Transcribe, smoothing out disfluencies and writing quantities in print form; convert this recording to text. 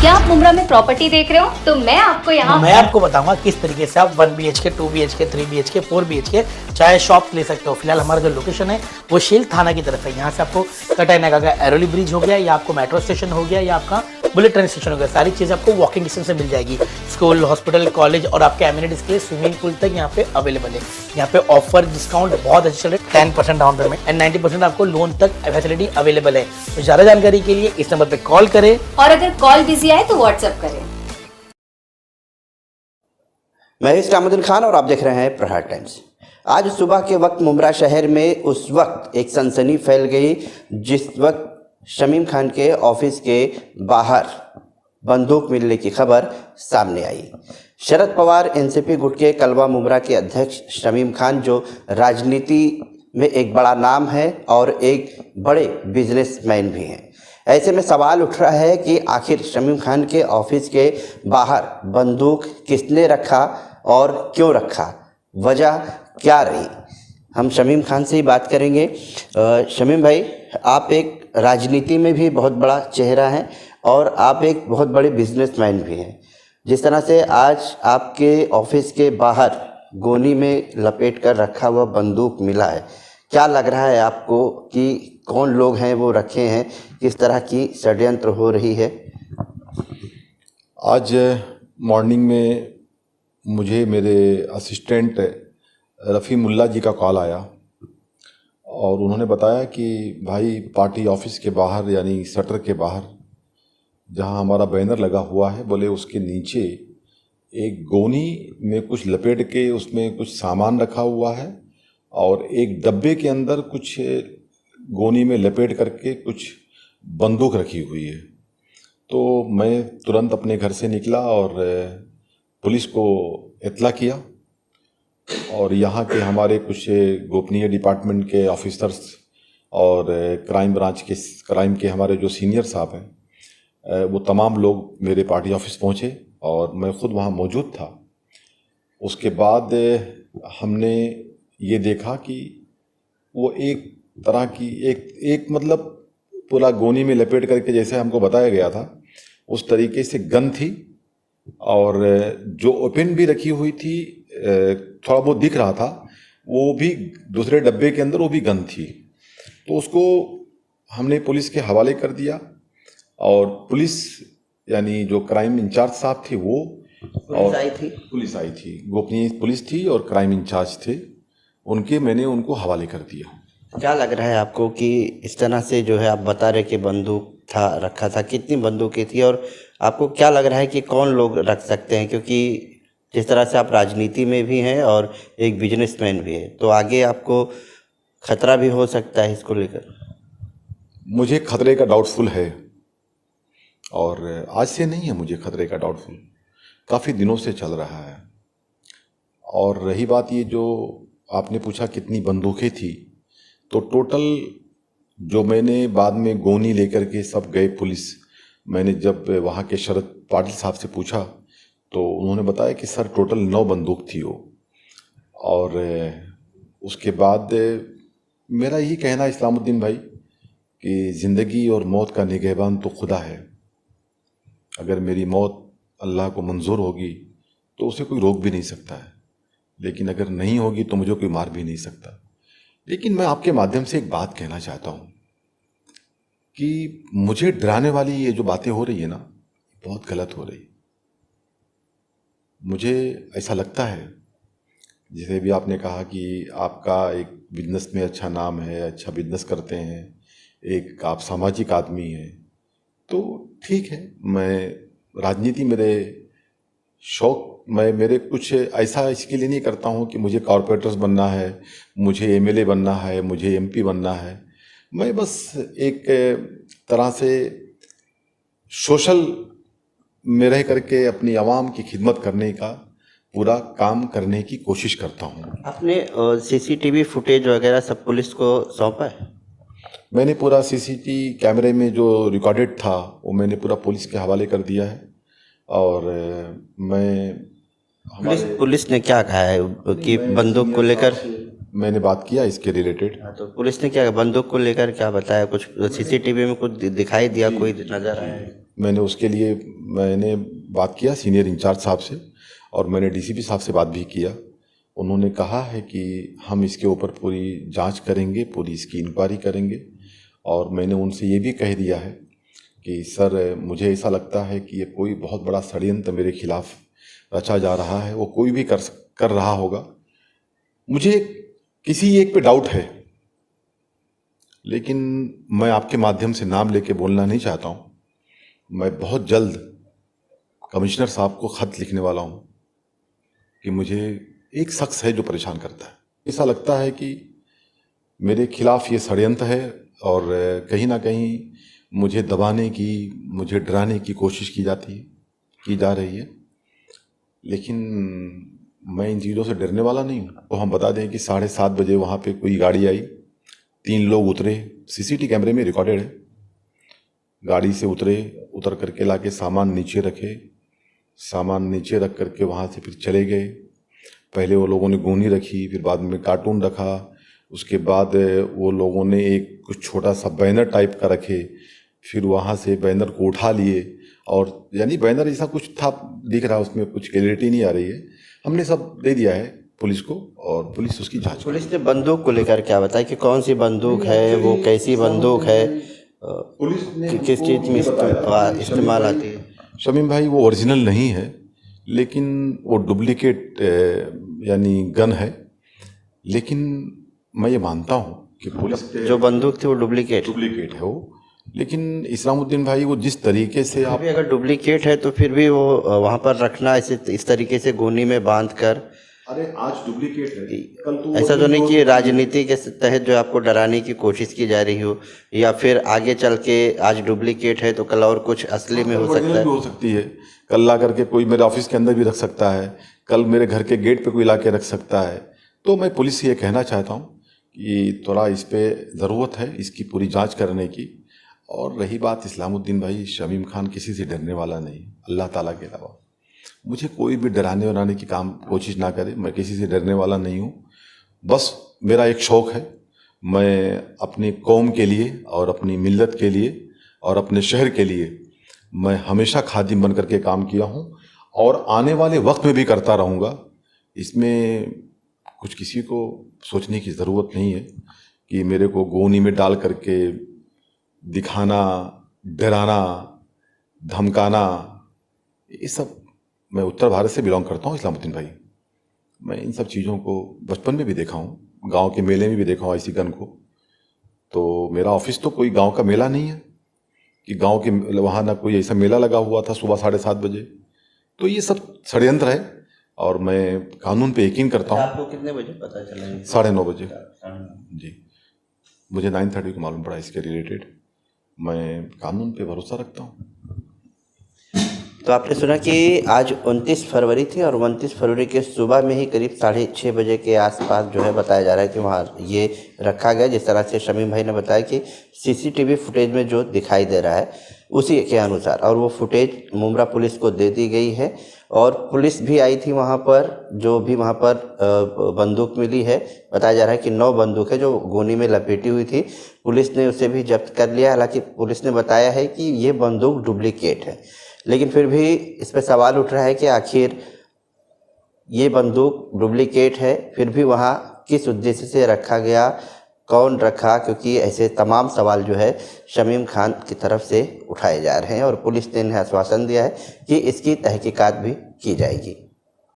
क्या आप मुंब्रा में प्रॉपर्टी देख रहे हो? तो मैं आपको बताऊंगा किस तरीके से आप 1 BHK, 2 BHK, 3 BHK, 4 BHK चाहे शॉप ले सकते हो। फिलहाल हमारा जो लोकेशन है वो शील थाना की तरफ है। यहाँ से आपको कटाई नाका का एरोली ब्रिज हो गया, या आपको मेट्रो स्टेशन हो गया, या आपका बुलेट ट्रेन स्टेशन हो गया, सारी चीज़ आपको वॉकिंग डिस्टेंस से मिल जाएगी। स्कूल, हॉस्पिटल, कॉलेज और आपके एमिनिटीज के लिए स्विमिंग पूल तक यहाँ पे अवेलेबल है। यहाँ पे ऑफर डिस्काउंट बहुत अच्छे चल रहे हैं, 10% डाउन पेमेंट एंड 90% आपको लोन तक फैसिलिटी अवेलेबल है। तो ज़्यादा जानकारी के लिए इस नंबर पे कॉल करें, और अगर कॉल बिजी आए तो व्हाट्सएप करें। मैं इस्लामुद्दीन खान और आप देख रहे हैं प्रहार टाइम्स। आज सुबह के वक्त मुंब्रा शहर में उस वक्त एक सनसनी फैल गई जिस वक्त शमीम खान के ऑफिस के बाहर बंदूक मिलने की खबर सामने आई। शरद पवार एनसीपी गुट के कलवा मुंब्रा के अध्यक्ष शमीम खान, जो राजनीति में एक बड़ा नाम है और एक बड़े बिजनेसमैन भी हैं, ऐसे में सवाल उठ रहा है कि आखिर शमीम खान के ऑफिस के बाहर बंदूक किसने रखा और क्यों रखा, वजह क्या रही। हम शमीम खान से ही बात करेंगे। शमीम भाई, आप एक राजनीति में भी बहुत बड़ा चेहरा हैं और आप एक बहुत बड़े बिजनेसमैन भी हैं। जिस तरह से आज आपके ऑफिस के बाहर गोनी में लपेट कर रखा हुआ बंदूक मिला है, क्या लग रहा है आपको कि कौन लोग हैं वो रखे हैं, किस तरह की षड्यंत्र हो रही है? आज मॉर्निंग में मुझे मेरे असिस्टेंट रफ़ी मुल्ला जी का कॉल आया और उन्होंने बताया कि भाई पार्टी ऑफिस के बाहर, यानी शटर के बाहर जहां हमारा बैनर लगा हुआ है, बोले उसके नीचे एक गोनी में कुछ लपेट के उसमें कुछ सामान रखा हुआ है और एक डब्बे के अंदर कुछ गोनी में लपेट करके कुछ बंदूक रखी हुई है। तो मैं तुरंत अपने घर से निकला और पुलिस को इत्तला किया और यहाँ के हमारे कुछ गोपनीय डिपार्टमेंट के ऑफिसर्स और क्राइम ब्रांच के क्राइम के हमारे जो सीनियर साहब हैं, वो तमाम लोग मेरे पार्टी ऑफिस पहुँचे और मैं ख़ुद वहाँ मौजूद था। उसके बाद हमने ये देखा कि वो एक तरह की एक मतलब पूरा गोनी में लपेट करके जैसे हमको बताया गया था उस तरीके से गन थी और जो ओपन भी रखी हुई थी, थोड़ा बहुत दिख रहा था, वो भी दूसरे डब्बे के अंदर वो भी गन थी। तो उसको हमने पुलिस के हवाले कर दिया और पुलिस, यानी जो क्राइम इंचार्ज साहब थे वो पुलिस आई थी, गोपनीय पुलिस थी और क्राइम इंचार्ज थे, मैंने उनको हवाले कर दिया। क्या लग रहा है आपको कि इस तरह से जो है आप बता रहे कि बंदूक था रखा था, कितनी बंदूकें थी और आपको क्या लग रहा है कि कौन लोग रख सकते हैं? क्योंकि जिस तरह से आप राजनीति में भी हैं और एक बिजनेसमैन भी है, तो आगे आपको खतरा भी हो सकता है इसको लेकर। मुझे खतरे का डाउटफुल है और आज से नहीं है, मुझे खतरे का डाउटफुल काफ़ी दिनों से चल रहा है। और रही बात ये जो आपने पूछा कितनी बंदूकें थी, तो टोटल जो मैंने बाद में गोनी लेकर के सब गए पुलिस, मैंने जब वहाँ के शरद पाटिल साहब से पूछा तो उन्होंने बताया कि सर टोटल 9 बंदूक थी वो। और उसके बाद मेरा यही कहना है इस्लामुद्दीन भाई कि ज़िंदगी और मौत का निगहबान तो खुदा है। अगर मेरी मौत अल्लाह को मंजूर होगी तो उसे कोई रोक भी नहीं सकता है, लेकिन अगर नहीं होगी तो मुझे कोई मार भी नहीं सकता। लेकिन मैं आपके माध्यम से एक बात कहना चाहता हूँ कि मुझे डराने वाली ये जो बातें हो रही है ना, बहुत गलत हो रही। मुझे ऐसा लगता है, जैसे भी आपने कहा कि आपका एक बिजनेस में अच्छा नाम है, अच्छा बिजनेस करते हैं, एक आप सामाजिक आदमी हैं, तो ठीक है, मैं राजनीति मेरे शौक, मैं मेरे कुछ ऐसा इसके लिए नहीं करता हूँ कि मुझे कॉरपोरेटर्स बनना है, मुझे एमएलए बनना है, मुझे एमपी बनना है। मैं बस एक तरह से सोशल में रह करके अपनी आवाम की खिदमत करने का पूरा काम करने की कोशिश करता हूँ। आपने सीसीटीवी फुटेज वगैरह सब पुलिस को सौंपा है? मैंने पूरा सीसीटीवी कैमरे में जो रिकॉर्डेड था वो मैंने पूरा पुलिस के हवाले कर दिया है। और पुलिस ने क्या कहा है कि बंदूक को लेकर? मैंने बात किया इसके रिलेटेड। तो पुलिस ने क्या बंदूक को लेकर क्या बताया? कुछ सीसीटीवी में कुछ दिखाई दिया, कोई नजर आया? मैंने बात किया सीनियर इंचार्ज साहब से, और मैंने डीसीपी साहब से बात भी किया। उन्होंने कहा है कि हम इसके ऊपर पूरी जांच करेंगे, पूरी इसकी इंक्वायरी करेंगे, और मैंने उनसे ये भी कह दिया है कि सर मुझे ऐसा लगता है कि ये कोई बहुत बड़ा षड्यंत्र मेरे खिलाफ रचा जा रहा है, वो कोई भी कर रहा होगा। मुझे किसी एक पे डाउट है, लेकिन मैं आपके माध्यम से नाम लेके बोलना नहीं चाहता हूँ। मैं बहुत जल्द कमिश्नर साहब को ख़त लिखने वाला हूँ कि मुझे एक शख्स है जो परेशान करता है। ऐसा लगता है कि मेरे खिलाफ ये षड्यंत्र है और कहीं ना कहीं मुझे दबाने की, मुझे डराने की कोशिश की जा रही है, लेकिन मैं इन चीज़ों से डरने वाला नहीं हूँ। तो हम बता दें कि 7:30 बजे वहाँ पे कोई गाड़ी आई, 3 लोग उतरे, सीसीटीवी कैमरे में रिकॉर्डेड है। गाड़ी से उतर करके लाके सामान नीचे रख करके वहाँ से फिर चले गए। पहले वो लोगों ने गोनी रखी, फिर बाद में कार्टून रखा, उसके बाद वो लोगों ने एक कुछ छोटा सा बैनर टाइप का रखे, फिर वहाँ से बैनर को उठा लिए, और यानी बैनर ऐसा कुछ था दिख रहा है, उसमें कुछ क्लैरिटी नहीं आ रही है। हमने सब दे दिया है पुलिस को, और पुलिस उसकी जांच। पुलिस ने बंदूक को लेकर क्या बताया कि कौन सी बंदूक है, वो कैसी बंदूक है, पुलिस ने किस चीज़ में इस्तेमाल आती है? शमीम भाई, वो ओरिजिनल नहीं है, लेकिन वो डुप्लीकेट यानी गन है। लेकिन मैं ये मानता हूँ कि पुलिस जो बंदूक थी वो डुप्लीकेट है वो, लेकिन इस्लामुद्दीन भाई वो जिस तरीके से आप अगर डुप्लीकेट है तो फिर भी वो वहाँ पर रखना इस तरीके से गोनी में बांध कर, अरे आज डुप्लीकेट है, कल तो ऐसा तो नहीं कि राजनीति के तहत जो आपको डराने की कोशिश की जा रही हो, या फिर आगे चल के आज डुप्लीकेट है तो कल और कुछ असली में हो सकता है। हो सकती है, कल ला करके कोई मेरे ऑफिस के अंदर भी रख सकता है, कल मेरे घर के गेट पे कोई ला के रख सकता है। तो मैं पुलिस से ये कहना चाहता हूँ कि थोड़ा इस पे ज़रूरत है इसकी पूरी जांच करने की। और रही बात इस्लामुद्दीन भाई, शमीम खान किसी से डरने वाला नहीं, अल्लाह ताला के अलावा। मुझे कोई भी डराने वराने की कोशिश ना करे, मैं किसी से डरने वाला नहीं हूँ। बस मेरा एक शौक़ है, मैं अपनी कौम के लिए और अपनी मिल्लत के लिए और अपने शहर के लिए मैं हमेशा खादिम बन करके काम किया हूँ, और आने वाले वक्त में भी करता रहूँगा। इसमें कुछ किसी को सोचने की ज़रूरत नहीं है कि मेरे को गोनी में डाल करके दिखाना, डराना, धमकाना, ये सब। मैं उत्तर भारत से बिलोंग करता हूँ इस्लामुद्दीन भाई। मैं इन सब चीज़ों को बचपन में भी देखा हूँ, गांव के मेले में भी देखा हूँ ऐसी गन को। तो मेरा ऑफिस तो कोई गांव का मेला नहीं है कि गांव के वहाँ ना कोई ऐसा मेला लगा हुआ था सुबह 7:30 बजे। तो ये सब षड्यंत्र है, और मैं कानून पे यकीन करता हूँ। आपको कितने बजे पता चला? 9:30 बजे जी, मुझे 9:30 को मालूम पड़ा इसके रिलेटेड। मैं कानून पे भरोसा रखता हूँ। तो आपने सुना कि आज 29 फरवरी थी, और 29 फरवरी के सुबह में ही करीब 6:30 बजे के आसपास जो है बताया जा रहा है कि वहाँ ये रखा गया। जिस तरह से शमीम भाई ने बताया कि सीसीटीवी फुटेज में जो दिखाई दे रहा है उसी के अनुसार, और वो फुटेज मुमरा पुलिस को दे दी गई है, और पुलिस भी आई थी वहाँ पर। जो भी वहाँ पर बंदूक मिली है, बताया जा रहा है कि 9 बंदूक है जो गोनी में लपेटी हुई थी, पुलिस ने उसे भी जब्त कर लिया। हालांकि पुलिस ने बताया है कि ये बंदूक डुप्लीकेट है, लेकिन फिर भी इस पर सवाल उठ रहा है कि आखिर ये बंदूक डुप्लीकेट है, फिर भी वहाँ किस उद्देश्य से रखा गया, कौन रखा, क्योंकि ऐसे तमाम सवाल जो है शमीम खान की तरफ से उठाए जा रहे हैं, और पुलिस ने इन्हें आश्वासन दिया है कि इसकी तहकीकात भी की जाएगी।